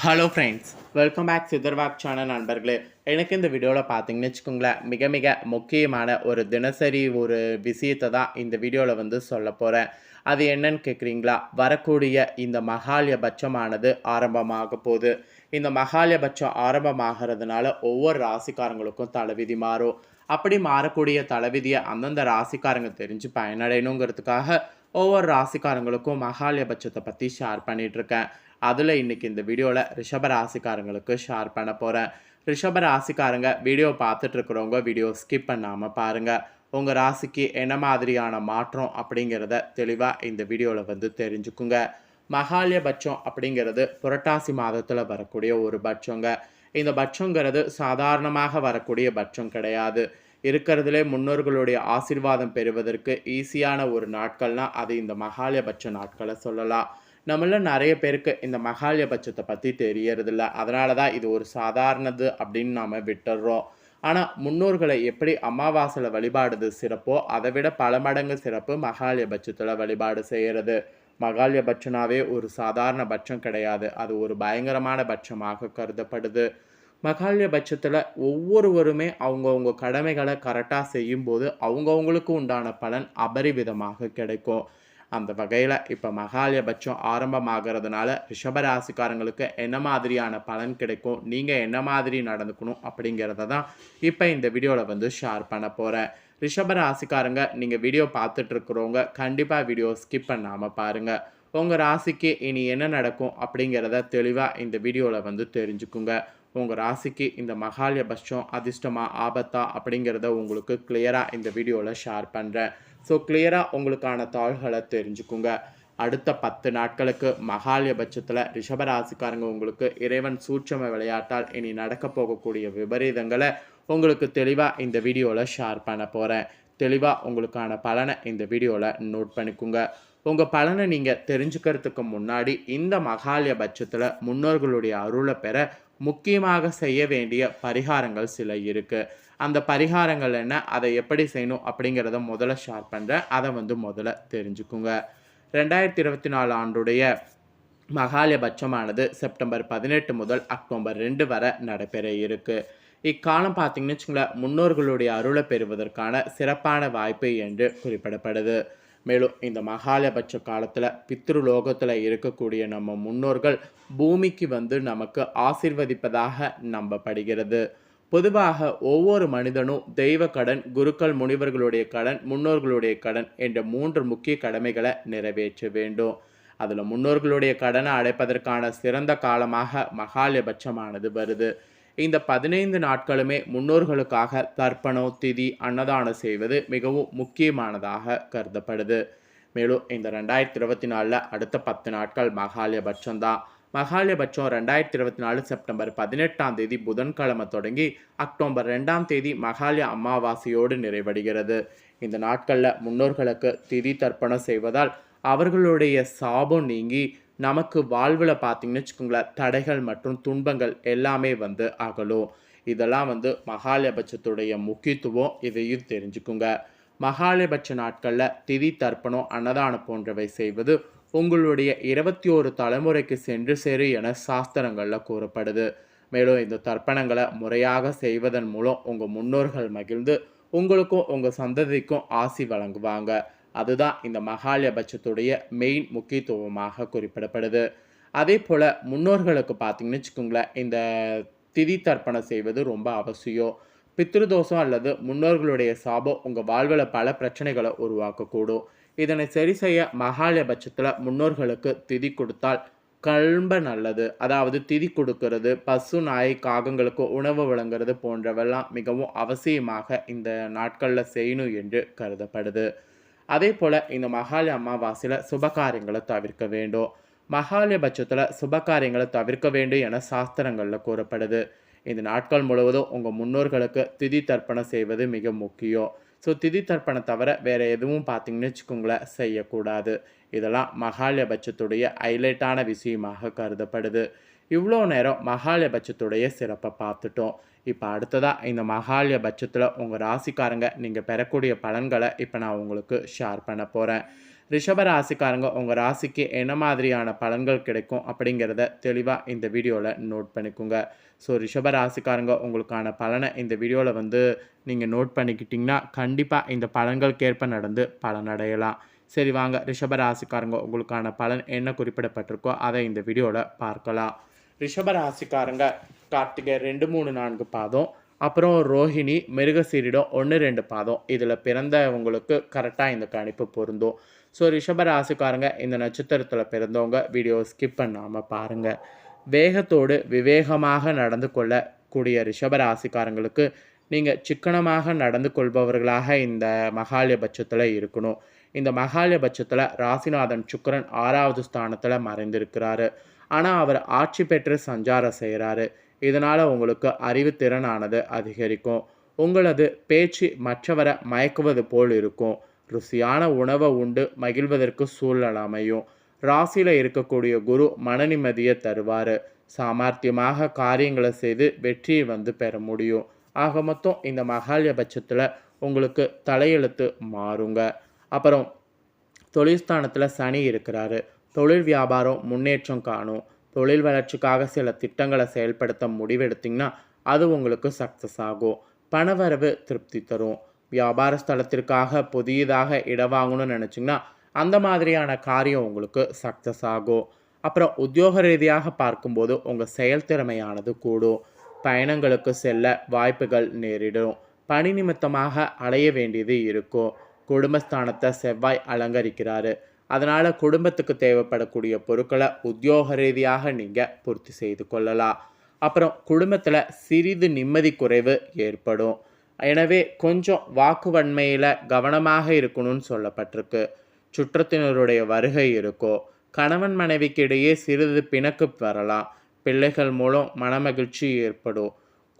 Hello friends, welcome back Sitharvak channel நண்பர்களே. எனக்கு இந்த வீடியோவில் பார்த்தீங்கன்னு வச்சுக்கோங்களேன், மிக மிக முக்கியமான ஒரு தினசரி ஒரு விஷயத்தை தான் இந்த வீடியோவில் சொல்ல போகிறேன். அது என்னன்னு கேட்குறீங்களா? வரக்கூடிய இந்த மகாலயபட்சமானது ஆரம்பமாக போகுது. இந்த மகாலயபட்சம் ஆரம்பமாகிறதுனால ஒவ்வொரு ராசிக்காரங்களுக்கும் தலைவிதி மாறும். அப்படி மாறக்கூடிய தலைவிதியை அந்தந்த ராசிக்காரங்க தெரிஞ்சு பயனடையணுங்கிறதுக்காக ஒவ்வொரு ராசிக்காரங்களுக்கும் மகாலயபட்சத்தை பற்றி ஷேர் பண்ணிகிட்ருக்கேன். அதில் இன்றைக்கி இந்த வீடியோவில் ரிஷப ராசிக்காரங்களுக்கு ஷேர் பண்ண போகிறேன். ரிஷப ராசிக்காரங்க வீடியோ பார்த்துட்ருக்குறவங்க வீடியோ ஸ்கிப் பண்ணாமல் பாருங்கள். உங்கள் ராசிக்கு என்ன மாதிரியான மாற்றம் அப்படிங்கிறத தெளிவாக இந்த வீடியோவில் தெரிஞ்சுக்குங்க. மகாலயபட்சம் அப்படிங்கிறது புரட்டாசி மாதத்தில் வரக்கூடிய ஒரு பட்சங்க. இந்த பட்சங்கிறது சாதாரணமாக வரக்கூடிய பட்சம் கிடையாது. இருக்கிறதுலே முன்னோர்களுடைய ஆசீர்வாதம் பெறுவதற்கு ஈஸியான ஒரு நாட்கள்னால் அது இந்த மகாலயபட்ச நாட்களை சொல்லலாம். நம்மள நிறைய பேருக்கு இந்த மகாலயபட்சத்தை பற்றி தெரியறதில்ல. அதனால தான் இது ஒரு சாதாரணது அப்படின்னு நாம் விட்டுடுறோம். ஆனால் முன்னோர்களை எப்படி அமாவாசையில் வழிபாடுது சிறப்போ அதை விட பல மடங்கு சிறப்பு மகாலயபட்சத்தில் வழிபாடு செய்கிறது. மகாலயபட்சனாவே ஒரு சாதாரண பட்சம் கிடையாது. அது ஒரு பயங்கரமான பட்சமாக கருதப்படுது. மகாலயபட்சத்தில் ஒவ்வொருவருமே அவங்கவுங்க கடமைகளை கரெக்டாக செய்யும்போது அவங்கவுங்களுக்கு உண்டான பலன் அபரிவிதமாக கிடைக்கும். அந்த வகையில் இப்போ மகாலயபட்சம் ஆரம்பமாகிறதுனால ரிஷபராசிக்காரங்களுக்கு என்ன மாதிரியான பலன் கிடைக்கும், நீங்கள் என்ன மாதிரி நடந்துக்கணும் அப்படிங்கிறத தான் இப்போ இந்த வீடியோவில் ஷேர் பண்ண போகிறேன். ரிஷபராசிக்காரங்க நீங்கள் வீடியோ பார்த்துட்ருக்குறவங்க கண்டிப்பாக வீடியோ ஸ்கிப் பண்ணாமல் பாருங்கள். உங்கள் ராசிக்கு இனி என்ன நடக்கும் அப்படிங்கிறத தெளிவாக இந்த வீடியோவில் தெரிஞ்சுக்குங்க. உங்கள் ராசிக்கு இந்த மகாலயபட்சம் அதிர்ஷ்டமா ஆபத்தா அப்படிங்கிறத உங்களுக்கு கிளியராக இந்த வீடியோவில் ஷேர் பண்ணுறேன். ஸோ கிளியராக உங்களுக்கான தாள்களை தெரிஞ்சுக்குங்க. அடுத்த 10 நாட்களுக்கு மகாலயபட்சத்தில் ரிஷபராசிக்காரங்க உங்களுக்கு இறைவன் சூட்சம விளையாட்டால் இனி நடக்க போகக்கூடிய விபரீதங்களை உங்களுக்கு தெளிவாக இந்த வீடியோவில் ஷேர் பண்ண போகிறேன். தெளிவாக உங்களுக்கான பலனை இந்த வீடியோவில் நோட் பண்ணிக்கோங்க. உங்கள் பலனை நீங்கள் தெரிஞ்சுக்கிறதுக்கு முன்னாடி இந்த மகாலயபட்சத்தில் முன்னோர்களுடைய அருளை பெற முக்கியமாக செய்ய வேண்டிய பரிகாரங்கள் சில இருக்குது. அந்த பரிகாரங்கள் என்ன, அதை எப்படி செய்யணும் அப்படிங்கிறத முதல்ல ஷேர் பண்ணுறேன். அதை முதல்ல தெரிஞ்சுக்குங்க. 2024 ஆண்டுடைய மகாலயபட்சமானது செப்டம்பர் 18 முதல் அக்டோபர் 2 வரை நடைபெற இருக்குது. இக்காலம் பார்த்திங்கன்னு வச்சுங்களேன், முன்னோர்களுடைய அருளை பெறுவதற்கான சிறப்பான வாய்ப்பு என்று குறிப்பிடப்படுது. மேலும் இந்த மகாலயபட்ச காலத்தில் பித்ருலோகத்தில் இருக்கக்கூடிய நம்ம முன்னோர்கள் பூமிக்கு நமக்கு ஆசீர்வதிப்பதாக நம்பப்படுகிறது. பொதுவாக ஒவ்வொரு மனிதனும் தெய்வ கடன், குருக்கள் முனிவர்களுடைய கடன், முன்னோர்களுடைய கடன் என்ற 3 முக்கிய கடமைகளை நிறைவேற்ற வேண்டும். அதில் முன்னோர்களுடைய கடனை அடைப்பதற்கான சிறந்த காலமாக மகாலயபட்சமானது வருது. இந்த 15 நாட்களுமே முன்னோர்களுக்காக தர்ப்பணம், திதி, அன்னதானம் செய்வது மிகவும் முக்கியமானதாக கருதப்படுது. மேலும் இந்த 2024 அடுத்த 10 நாட்கள் மகாலயபட்சம்தான். மகாலயபட்சம் 2024 செப்டம்பர் 18ஆம் தேதி புதன்கிழமை தொடங்கி அக்டோபர் 2ஆம் தேதி மகாலய அமாவாசையோடு நிறைவடைகிறது. இந்த நாட்களில் முன்னோர்களுக்கு திதி தர்ப்பணம் செய்வதால் அவர்களுடைய சாபம் நீங்கி நமக்கு வாழ்வில் பார்த்திங்கன்னு வச்சுக்கோங்களேன், தடைகள் மற்றும் துன்பங்கள் எல்லாமே அகலும். இதெல்லாம் மகாலயபட்சத்துடைய முக்கியத்துவம். இதையும் தெரிஞ்சுக்குங்க. மகாலயபட்ச நாட்களில் திதி தர்ப்பணம், அன்னதானம் போன்றவை செய்வது உங்களுடைய 21 தலைமுறைக்கு சென்று சேரு என சாஸ்திரங்களில் கூறப்படுது. மேலும் இந்த தர்ப்பணங்களை முறையாக செய்வதன் மூலம் உங்கள் முன்னோர்கள் மகிழ்ந்து உங்களுக்கும் உங்கள் சந்ததிக்கும் ஆசி வழங்குவாங்க. அதுதான் இந்த மகாலயபட்சத்துடைய மெயின் முக்கியத்துவமாக குறிப்பிடப்படுது. அதே போல் முன்னோர்களுக்கு பார்த்திங்கன்னு வச்சுக்கோங்களேன், இந்த திதி தர்ப்பணம் செய்வது ரொம்ப அவசியம். பித்ருதோஷம் அல்லது முன்னோர்களுடைய சாபம் உங்கள் வாழ்வில் பல பிரச்சனைகளை உருவாக்கக்கூடும். இதனை சரி செய்ய மகாலயபட்சத்தில் முன்னோர்களுக்கு திதி கொடுத்தால் கல்ம்ப நல்லது. அதாவது திதி கொடுக்கறது, பசு, நாய், காகங்களுக்கு உணவு வழங்குறது போன்றவெல்லாம் மிகவும் அவசியமாக இந்த நாட்களில் செய்யணும் என்று கருதப்படுது. அதே போல் இந்த மகாலய அமாவாசையில் சுபகாரியங்களை தவிர்க்க வேண்டும். மகாலயபட்சத்தில் சுபகாரியங்களை தவிர்க்க வேண்டும் என சாஸ்திரங்களில் கூறப்படுது. இந்த நாட்கள் முழுவதும் உங்கள் முன்னோர்களுக்கு திதி தர்ப்பணம் செய்வது மிக முக்கியம். ஸோ திதி தர்ப்பணம் தவிர வேறு எதுவும் பார்த்திங்கன்னு வச்சுக்கோங்களேன் செய்யக்கூடாது. இதெல்லாம் மகாலயபட்சத்துடைய ஹைலைட்டான விஷயமாக கருதப்படுது. இவ்வளோ நேரம் மகாலயபட்சத்துடைய சிறப்பை பார்த்துட்டோம். இப்போ அடுத்ததாக இந்த மகாலயபட்சத்தில் உங்கள் ராசிக்காரங்க நீங்கள் பெறக்கூடிய பலன்களை இப்போ நான் உங்களுக்கு ஷேர் பண்ண போகிறேன். ரிஷப ராசிக்காரங்க உங்கள் ராசிக்கு என்ன மாதிரியான பலன்கள் கிடைக்கும் அப்படிங்கிறத தெளிவாக இந்த வீடியோவில் நோட் பண்ணிக்கோங்க. ஸோ ரிஷப ராசிக்காரங்க உங்களுக்கான பலனை இந்த வீடியோவில் வந்து நீங்கள் நோட் பண்ணிக்கிட்டிங்கன்னா கண்டிப்பாக இந்த பலன்களுக்கேற்ப நடந்து பலனடையலாம். சரி வாங்க, ரிஷப ராசிக்காரங்க உங்களுக்கான பலன் என்ன குறிப்பிடப்பட்டிருக்கோ அதை இந்த வீடியோவில் பார்க்கலாம். ரிஷப ராசிக்காரங்க கார்த்திகை 2, 3, 4 பாதம், அப்புறம் ரோஹிணி, மிருகசீரிடம் 1, 2 பாதம் இதில் பிறந்தவங்களுக்கு கரெக்டாக இந்த கணிப்பு பொருந்தும். ஸோ ரிஷப ராசிக்காரங்க இந்த நட்சத்திரத்தில் பிறந்தவங்க வீடியோ ஸ்கிப் பண்ணாமல் பாருங்கள். வேகத்தோடு விவேகமாக நடந்து கொள்ளக்கூடிய ரிஷப ராசிக்காரங்களுக்கு நீங்கள் சிக்கனமாக நடந்து கொள்பவர்களாக இந்த மகாலயபட்சத்தில் இருக்கணும். இந்த மகாலயபட்சத்தில் ராசிநாதன் சுக்கிரன் 6வது ஸ்தானத்தில் மறைந்திருக்கிறாரு. ஆனால் அவர் ஆட்சி பெற்று சஞ்சாரம் செய்கிறாரு. இதனால் உங்களுக்கு அறிவுத்திறனானது அதிகரிக்கும். உங்களது பேச்சு மற்றவரை மயக்குவது போல் இருக்கும். ருசியான உணவை உண்டு மகிழ்வதற்கு சூழல் அமையும். ராசியில் இருக்கக்கூடிய குரு மன நிம்மதியை தருவார். சாமர்த்தியமாக காரியங்களை செய்து வெற்றியை வந்து பெற முடியும். ஆக மொத்தம் இந்த மகாலயபட்சத்தில் உங்களுக்கு தலையெழுத்து மாறுங்க. அப்புறம் தொழில் ஸ்தானத்தில் சனி இருக்கிறாரு. தொழில் வியாபாரம் முன்னேற்றம் காணும். தொழில் வளர்ச்சிக்காக சில திட்டங்களை செயல்படுத்த முடிவெடுத்திங்கன்னா அது உங்களுக்கு சக்ஸஸ் ஆகும். பணவரவு திருப்தி தரும். வியாபார ஸ்தலத்திற்காக புதியதாக இடம் வாங்கணும்னு நினச்சிங்கன்னா அந்த மாதிரியான காரியம் உங்களுக்கு சக்ஸஸ் ஆகும். அப்புறம் உத்தியோக ரீதியாக பார்க்கும்போது உங்கள் செயல்திறமையானது கூடும். பயணங்களுக்கு செல்ல வாய்ப்புகள் நேரிடும். பணி நிமித்தமாக அடைய வேண்டியது இருக்கும். குடும்பஸ்தானத்தை செவ்வாய் அலங்கரிக்கிறாரு. அதனால் குடும்பத்துக்கு தேவைப்படக்கூடிய பொருட்களை உத்தியோக ரீதியாக நீங்கள் பூர்த்தி செய்து கொள்ளலாம். அப்புறம் குடும்பத்தில் சிறிது நிம்மதி குறைவு ஏற்படும். எனவே கொஞ்சம் வாக்குவன்மையில் கவனமாக இருக்கணும்னு சொல்லப்பட்டிருக்கு. சுற்றத்தினருடைய வருகை இருக்கும். கணவன் மனைவிக்கு இடையே சிறிது பிணக்கு வரலாம். பிள்ளைகள் மூலம் மனமகிழ்ச்சி ஏற்படும்.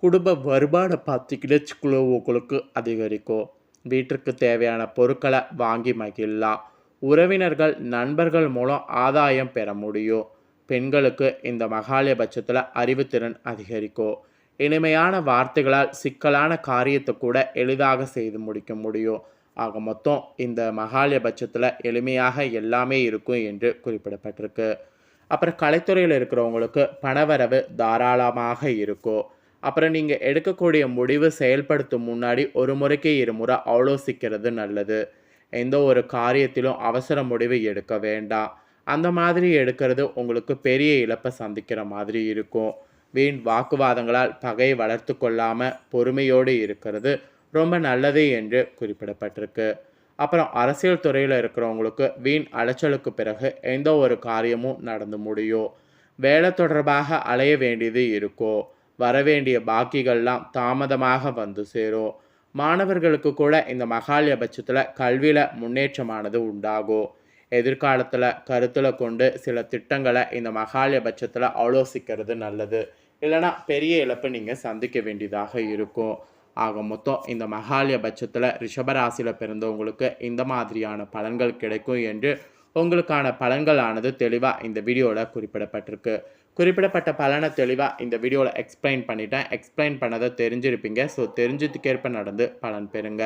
குடும்ப வருமானம் பார்த்திக்கிட்டு உங்களுக்கு அதிகரிக்கும். வீட்டிற்கு தேவையான பொருட்களை வாங்கி மகிழலாம். உறவினர்கள் நண்பர்கள் மூலம் ஆதாயம் பெற முடியும். பெண்களுக்கு இந்த மகாலயபட்சத்தில் அறிவுத்திறன் அதிகரிக்கும். இனிமையான வார்த்தைகளால் சிக்கலான காரியத்தை கூட எளிதாக செய்து முடிக்க முடியும். ஆக மொத்தம் இந்த மகாலயபட்சத்தில் எளிமையாக எல்லாமே இருக்கும் என்று குறிப்பிடப்பட்டிருக்கு. அப்புறம் கலைத்துறையில் இருக்கிறவங்களுக்கு பணவரவு தாராளமாக இருக்கும். அப்புறம் நீங்கள் எடுக்கக்கூடிய முடிவு செயல்படுத்தும் முன்னாடி ஒரு முறைக்கு 2 முறை ஆலோசிக்கிறது நல்லது. எந்த ஒரு காரியத்திலும் அவசர முடிவு எடுக்க வேண்டாம். அந்த மாதிரி எடுக்கிறது உங்களுக்கு பெரிய இழப்பை சந்திக்கிற மாதிரி இருக்கும். வீண் வாக்குவாதங்களால் பகையை வளர்த்து கொள்ளாமல் பொறுமையோடு இருக்கிறது ரொம்ப நல்லது என்று குறிப்பிடப்பட்டிருக்கு. அப்புறம் அரசியல் துறையில் இருக்கிறவங்களுக்கு வீண் அலைச்சலுக்கு பிறகு எந்த ஒரு காரியமும் நடந்து முடியும். வேலை தொடர்பாக அலைய வேண்டியது இருக்கும். வரவேண்டிய பாக்கிகள்லாம் தாமதமாக வந்து சேரும். மாணவர்களுக்கு கூட இந்த மகாலயபட்சத்தில் கல்வியில் முன்னேற்றமானது உண்டாகும். எதிர்காலத்தில் கருத்தில் கொண்டு சில திட்டங்களை இந்த மகாலயபட்சத்தில் ஆலோசிக்கிறது நல்லது. இல்லைனா பெரிய இழப்பு நீங்கள் சந்திக்க வேண்டியதாக இருக்கும். ஆக மொத்தம் இந்த மகாலயபட்சத்தில் ரிஷபராசியில் பிறந்தவங்களுக்கு இந்த மாதிரியான பலன்கள் கிடைக்கும் என்று உங்களுக்கான பலன்களானது தெளிவாக இந்த வீடியோவில் குறிப்பிடப்பட்டிருக்கு. குறிப்பிடப்பட்ட பலனை தெளிவாக இந்த வீடியோவில் எக்ஸ்பிளைன் பண்ணிட்டேன். எக்ஸ்பிளைன் பண்ணதை தெரிஞ்சிருப்பீங்க. ஸோ தெரிஞ்சதுக்கேற்ப நடந்து பலன் பெறுங்க.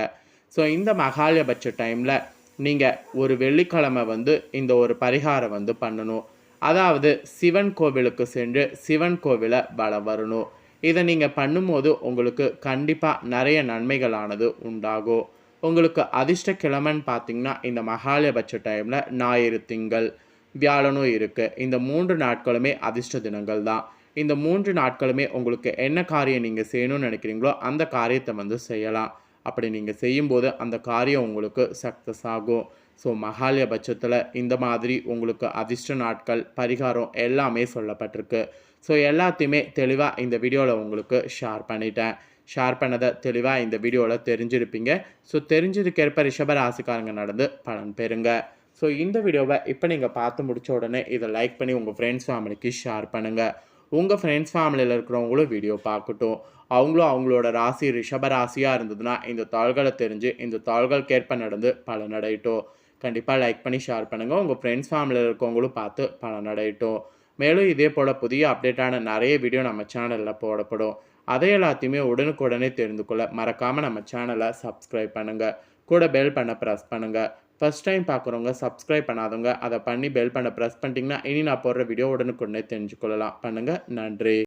ஸோ இந்த மகாலயபட்ச டைமில் நீங்கள் ஒரு வெள்ளிக்கிழமை வந்து இந்த ஒரு பரிகாரம் வந்து பண்ணணும். அதாவது சிவன் கோவிலுக்கு சென்று சிவன் கோவிலை வலம் வரணும். இதை நீங்கள் பண்ணும்போது உங்களுக்கு கண்டிப்பாக நிறைய நன்மைகளானது உண்டாகும். உங்களுக்கு அதிர்ஷ்ட கிழமைன்னு பார்த்தீங்கன்னா இந்த மகாலயபட்ச டைமில் ஞாயிறு, திங்கள், வியாழனும் இருக்குது. இந்த 3 நாட்களுமே அதிர்ஷ்ட தினங்கள் தான். இந்த 3 நாட்களுமே உங்களுக்கு என்ன காரியம் நீங்கள் செய்யணும்னு நினைக்கிறீங்களோ அந்த காரியத்தை வந்து செய்யலாம். அப்படி நீங்கள் செய்யும்போது அந்த காரியம் உங்களுக்கு சக்ஸஸ் ஆகும். ஸோ மகாலயபட்சத்தில் இந்த மாதிரி உங்களுக்கு அதிர்ஷ்ட நாட்கள் பரிகாரம் எல்லாமே சொல்லப்பட்டிருக்கு. ஸோ எல்லாத்தையுமே தெளிவாக இந்த வீடியோவில் உங்களுக்கு ஷேர் பண்ணிட்டேன். ஷேர் பண்ணதை தெளிவாக இந்த வீடியோவில் தெரிஞ்சிருப்பீங்க. ஸோ தெரிஞ்சதுக்கேற்ப ரிஷப ராசிக்காரங்க நடந்து பலன் பெறுங்க. ஸோ இந்த வீடியோவை இப்போ நீங்கள் பார்த்து முடித்த உடனே இதை லைக் பண்ணி உங்கள் ஃப்ரெண்ட்ஸ் ஃபேமிலிக்கு ஷேர் பண்ணுங்கள். உங்கள் ஃப்ரெண்ட்ஸ் ஃபேமிலியில் இருக்கிறவங்களும் வீடியோ பார்க்கட்டும். அவங்களும் அவங்களோட ராசி ரிஷப ராசியாக இருந்ததுன்னா இந்த தாள்களை தெரிஞ்சு இந்த தாள்களுக்கேற்ப நடந்து பலனடையட்டும். கண்டிப்பாக லைக் பண்ணி ஷேர் பண்ணுங்கள். உங்கள் ஃப்ரெண்ட்ஸ் ஃபேமிலியில் இருக்கவங்களும் பார்த்து பலனடையட்டும். மேலும் இதே போல் புதிய அப்டேட்டான நிறைய வீடியோ நம்ம சேனலில் போடப்படும். அதை எல்லாத்தையுமே உடனுக்குடனே தெரிந்து கொள்ள மறக்காமல் நம்ம சேனலை சப்ஸ்கிரைப் பண்ணுங்கள். கூட பெல் பண்ண ப்ரெஸ் பண்ணுங்கள். ஃபர்ஸ்ட் டைம் பார்க்குறவங்க சப்ஸ்கிரைப் பண்ணாதவங்க அதை பண்ணி பெல் பண்ண ப்ரெஸ் பண்ணிட்டீங்கன்னா இனி நான் போடுற வீடியோ உடனுக்குடனே தெரிஞ்சுக்கொள்ளலாம். பண்ணுங்கள். நன்றி.